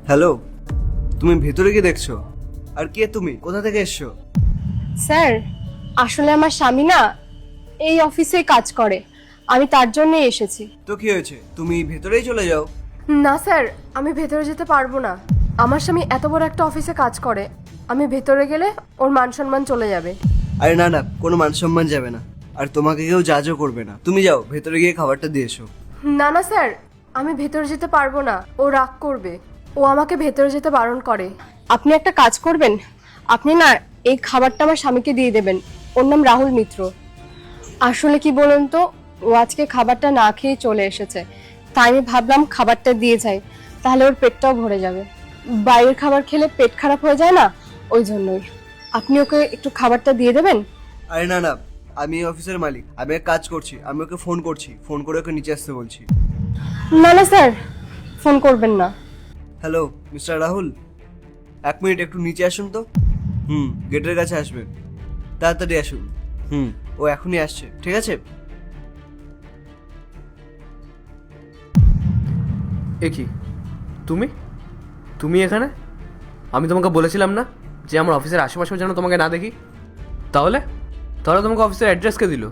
Hello, তুমি ভেতরে কি দেখছো? আর কে তুমি? কোথা থেকে এসছো? স্যার, আসলে আমার স্বামী না এই অফিসে কাজ করে, আমি তার জন্যই এসেছি। তো কি হয়েছে? তুমি ভেতরেই চলে যাও। না স্যার, আমি ভেতরে যেতে পারবো না। আমার স্বামী এত বড় একটা অফিসে কাজ করে, আমি ভেতরে গেলে ওর মান সম্মান চলে যাবে। আরে না না, কোনো মান সম্মান যাবে না। আর তোমাকে কেউ জাজও করবে না। তুমি যাও, ভেতরে গিয়ে খাবারটা দিয়ে এসো। না না স্যার, আমি ভেতরে যেতে পারবো না, ও রাগ করবে। ও আমাকে ভেতরে যেতে বারণ করে। আপনি একটা কাজ করবেন, আপনি না এই খাবারটা আমার স্বামীকে দিয়ে দেবেন। ওর নাম রাহুল মিত্র। আসলে কি বলুন তো, ও আজকে খাবারটা না খেয়ে চলে এসেছে, তাই আমি ভাবলাম খাবারটা দিয়ে যাই, তাহলে ওর পেটটাও ভরে যাবে। বাইরের খাবার খেলে পেট খারাপ হয়ে যায় না, ওই জন্যই। আপনি ওকে একটু খাবারটা দিয়ে দেবেন। আরে না না, আমি এই অফিসের মালিক, আমি এক কাজ করছি, আমি ওকে ফোন করছি, ফোন করে ওকে নিচে আসতে বলছি। না না স্যার, ফোন করবেন না। হ্যালো মিস্টার রাহুল, 1 মিনিট একটু নিচে আসুন তো। গেটের কাছে আসবেন, তাড়াতাড়ি আসুন। ও এখনই আসছে, ঠিক আছে? এ কি, তুমি তুমি এখানে? আমি তোমাকে বলেছিলাম না যে আমার অফিসের আশেপাশেও যেন তোমাকে না দেখি? তাহলে তাহলে তোমাকে অফিসের অ্যাড্রেস কে দিল?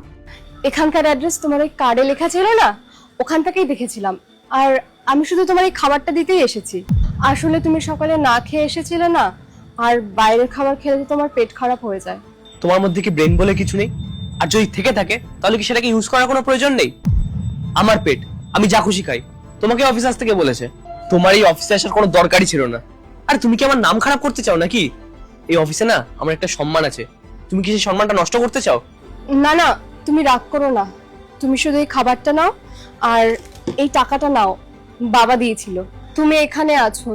এখানকার অ্যাড্রেস তোমার ওই কার্ডে লেখা ছিল না, ওখান থেকেই দেখেছিলাম। আর আমি শুধু তোমার এই খাবারটা দিতেই এসেছি। আসলে তুমি সকালে না খেয়ে এসেছিলে না, আর বাইরের খাবার খেলে তো তোমার পেট খারাপ হয়ে যায়। তোমার মধ্যে কি ব্রেন বলে কিছু নেই? আর যদি থেকে থাকে তাহলে কি সেটাকে ইউজ করার কোনো প্রয়োজন নেই? আমার পেট, আমি যা খুশি খাই। তোমাকে অফিস আসতে কে বলেছে? তোমার এই অফিসে আসার কোনো দরকারই ছিল না। আর তুমি কি আমার নাম খারাপ করতে চাও নাকি? এই অফিসে না আমার একটা সম্মান আছে, তুমি কি সেই সম্মানটা নষ্ট করতে চাও? না না, তুমি রাগ করো না। তুমি শুধু এই খাবারটা নাও, আর এই টাকাটা নাও, বাবা দিয়েছিল। তুমি এখানে আছো,